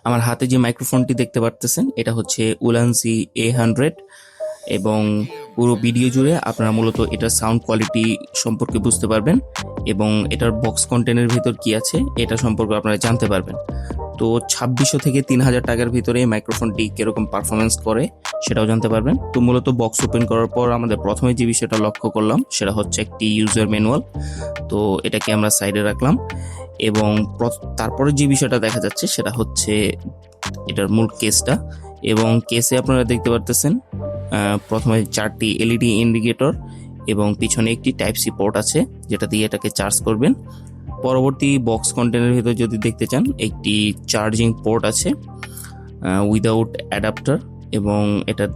আমার হাতে যে মাইক্রোফোনটি দেখতে পারতেছেন এটা হচ্ছে উলানজি A100 এবং পুরো ভিডিও জুড়ে আপনারা মূলত এটার সাউন্ড কোয়ালিটি সম্পর্কে বুঝতে পারবেন এবং এটার বক্স কন্টেন্টের ভিতর কি আছে এটা সম্পর্কে আপনারা জানতে পারবেন। তো 2600 থেকে 3000 টাকার ভিতরে এই মাইক্রোফোনটি কিরকম পারফরমেন্স করে সেটাও জানতে পারবেন। তো মূলত বক্স ওপেন করার পর আমাদের প্রথমে যে বিষয়টা লক্ষ্য করলাম সেটা হচ্ছে একটি ইউজার ম্যানুয়াল। তো এটাকে আমরা সাইডে রাখলাম এবং তারপরে যে বিষয়টা দেখা যাচ্ছে সেটা হচ্ছে এটার মূল কেসটা। এবং কেসে আপনারা দেখতে পারতেছেন প্রথমে 4টি এলইডি ইন্ডিকেটর এবং পিছনে একটি টাইপ সি পোর্ট আছে যেটা দিয়ে এটাকে চার্জ করবেন। পরবর্তী বক্স কন্টেন্টের ভিতর যদি দেখতে চান একটি চার্জিং পোর্ট আছে উইদাউট অ্যাডাপ্টার এবং এটার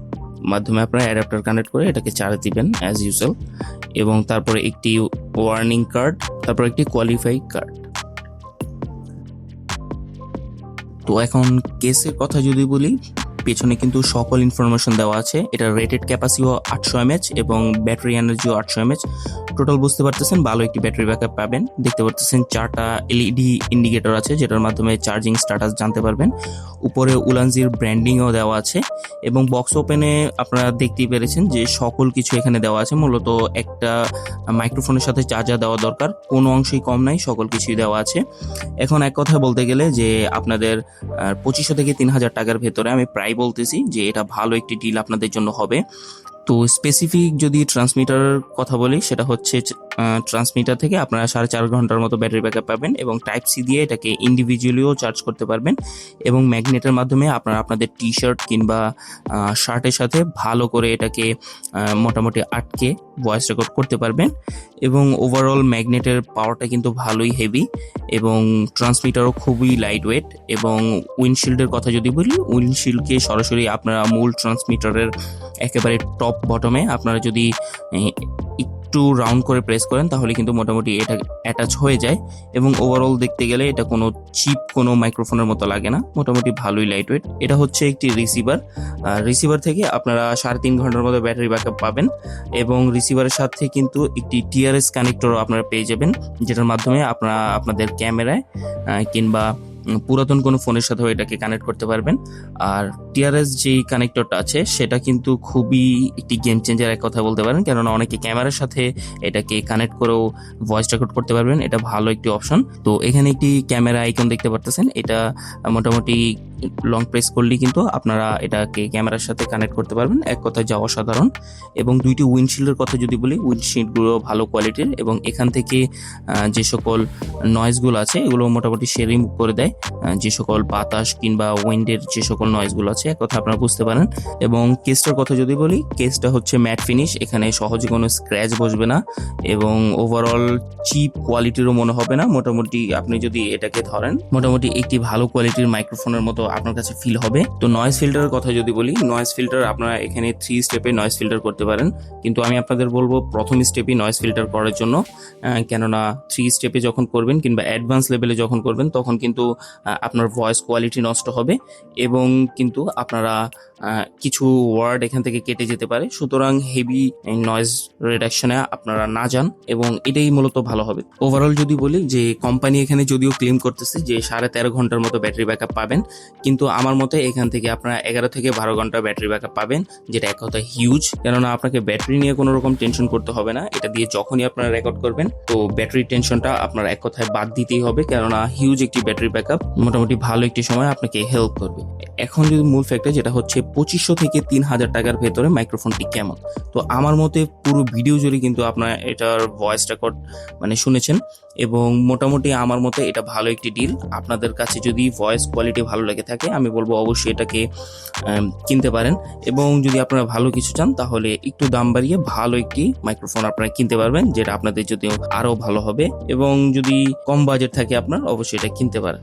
মাধ্যমে আপনারা অ্যাডাপ্টার কানেক্ট করে এটাকে চার্জ দিবেন অ্যাজ ইউজুয়াল। এবং তারপরে একটি ওয়ার্নিং কার্ড, তারপর একটি কোয়ালিফাই কার্ড। তো এখন কেসের কথা যদি বলি, পেছনে কিন্তু সকল ইনফরমেশন দেওয়া আছে। এটার রেটেড ক্যাপাসিটিও 800 mAh এবং ব্যাটারি এনার্জিও 800 mAh। টোটাল বুঝতে পারতেছেন ভালো একটি ব্যাটারি ব্যাকআপ পাবেন। দেখতে পারতেছেন 4টা এলইডি ইন্ডিকেটর আছে যেটার মাধ্যমে চার্জিং স্ট্যাটাস জানতে পারবেন। উপরে উলানজির ব্র্যান্ডিংও দেওয়া আছে এবং বক্স ওপেনে আপনারা দেখতেই পেরেছেন যে সকল কিছু এখানে দেওয়া আছে। মূলত একটা মাইক্রোফোনের সাথে যা যা দেওয়া দরকার কোনো অংশই কম নাই, সকল কিছুই দেওয়া আছে। এখন এক কথা বলতে গেলে যে আপনাদের 2500 থেকে 3000 টাকার ভেতরে আমি প্রায় বলতেছি যে এটা ভালো একটি ডিল আপনাদের জন্য হবে। তো স্পেসিফিক যদি ট্রান্সমিটার কথা বলি সেটা হচ্ছে ট্রান্সমিটার থেকে আপনারা 4.5 ঘন্টার মতো ব্যাটারি ব্যাকআপ পাবেন এবং টাইপ সি দিয়ে এটাকে ইন্ডিভিজুয়ালিও চার্জ করতে পারবেন এবং ম্যাগনেটের মাধ্যমে আপনারা আপনাদের টি শার্ট কিংবা শার্টের সাথে ভালো করে এটাকে মোটামুটি আটকে ভয়েস রেকর্ড করতে পারবেন। এবং ওভারঅল ম্যাগনেটের পাওয়ারটা কিন্তু ভালোই হেভি এবং ট্রান্সমিটারও খুবই লাইট ওয়েট। এবং উইন্ডশিল্ডের কথা যদি বলি, উইন্ডশিল্ডকে সরাসরি আপনারা মূল ট্রান্সমিটারের একেবারে টপ বটমে আপনারা যদি একটু রাউন্ড করে প্রেস করেন তাহলে কিন্তু মোটামুটি এটা অ্যাটাচ হয়ে যায় এবং ওভারঅল দেখতে গেলে এটা কোনো চিপ কোনো মাইক্রোফোনের মতো লাগে না, মোটামুটি ভালোই লাইট ওয়েট। এটা হচ্ছে একটি রিসিভার থেকে আপনারা 3.5 ঘন্টার মতো ব্যাটারি ব্যাকআপ পাবেন এবং রিসিভারের সাথে কিন্তু একটি টিআরএস কানেক্টরও আপনারা পেয়ে যাবেন যেটার মাধ্যমে আপনারা আপনাদের ক্যামেরায় কিংবা পুরাতন কোনো ফোনের সাথেও এটাকে কানেক্ট করতে পারবেন। আর টিআরএস যেই কানেক্টরটা আছে সেটা কিন্তু খুবই একটি গেম চেঞ্জার এক কথা বলতে পারেন, কেননা অনেকে ক্যামেরার সাথে এটাকে কানেক্ট করেও ভয়েস রেকর্ড করতে পারবেন। এটা ভালো একটি অপশন। তো এখানে একটি ক্যামেরা আইকন দেখতে পারতেছেন, এটা মোটামুটি লং প্রেস করলেই কিন্তু আপনারা এটাকে ক্যামেরার সাথে কানেক্ট করতে পারবেন। এক কথায় যাওয়া সাধারণ। এবং দুইটি উইন্ডশিল্ডের কথা যদি বলি, উইন্ডশিল্ডগুলো ভালো কোয়ালিটির এবং এখান থেকে যে সকল নয়েজগুলো আছে এগুলো মোটামুটি সে রিমুভ করে দেয়, যে সকল বাতাস কিংবা উইন্ডের যে সকল নয়েজগুলো আছে এক কথা আপনারা বুঝতে পারেন। এবং কেসটার কথা যদি বলি, কেসটা হচ্ছে ম্যাট ফিনিশ, এখানে সহজে কোনো স্ক্র্যাচ বসবে না এবং ওভারঅল চিপ কোয়ালিটিরও মনে হবে না। মোটামুটি আপনি যদি এটাকে ধরেন মোটামুটি একটি ভালো কোয়ালিটির মাইক্রোফোনের মতো আপনার কাছে ফিল হবে। তো নয়েজ ফিল্টারের কথা যদি বলি, নয়েজ ফিল্টার আপনারা এখানে 3 স্টেপে নয়েজ ফিল্টার করতে পারেন, কিন্তু আমি আপনাদের বলবো প্রথম স্টেপই নয়েজ ফিল্টার করার জন্য, কেননা 3 স্টেপে যখন করবেন কিংবা অ্যাডভান্স লেভেলে যখন করবেন তখন কিন্তু আপনার ভয়েস কোয়ালিটি নষ্ট হবে এবং কিন্তু আপনারা কিছু ওয়ার্ড এখান থেকে কেটে যেতে পারে। সুতরাং হেভি নয়েজ রিডাকশনে আপনারা না যান এবং এটাই মূলত ভালো হবে। ওভারঅল যদি বলি যে কোম্পানি এখানে যদিও ক্লেম করতেছে যে 13.5 ঘন্টার মতো ব্যাটারি ব্যাকআপ পাবেন, কিন্তু আমার মতে এখান থেকে আপনারা 11 থেকে 12 ঘন্টা ব্যাটারি ব্যাকআপ পাবেন, যেটা এক কথা হিউজ। কেননা আপনাকে ব্যাটারি নিয়ে কোনো রকম টেনশন করতে হবে না। এটা দিয়ে যখনই আপনারা রেকর্ড করবেন তো ব্যাটারি টেনশনটা আপনার এক কথায় বাদ দিতেই হবে, কেননা হিউজ একটি ব্যাটারি ব্যাকআপ মোটামুটি ভালো একটি সময় আপনাকে হেল্প করবে। এখন যদি মূল ফ্যাক্টর যেটা হচ্ছে 2500 থেকে 3000 টাকার ভেতরে মাইক্রোফোনটি কেমন, তো আমার মতে পুরো ভিডিও জুড়ে কিন্তু আপনার এটার ভয়েস রেকর্ড শুনেছেন এবং মোটামুটি আমার মতে এটা ভালো একটি ডিল। আপনাদের কাছে যদি ভয়েস কোয়ালিটি ভালো লেগে থাকে আমি বলবো অবশ্যই এটাকে কিনতে পারেন এবং যদি আপনারা ভালো কিছু চান তাহলে একটু দাম বাড়িয়ে ভালো একটি মাইক্রোফোন আপনারা কিনতে পারবেন, যেটা আপনাদের যদি আরো ভালো হবে। এবং যদি কম বাজেট থাকে আপনার অবশ্যই এটা কিনতে পারেন।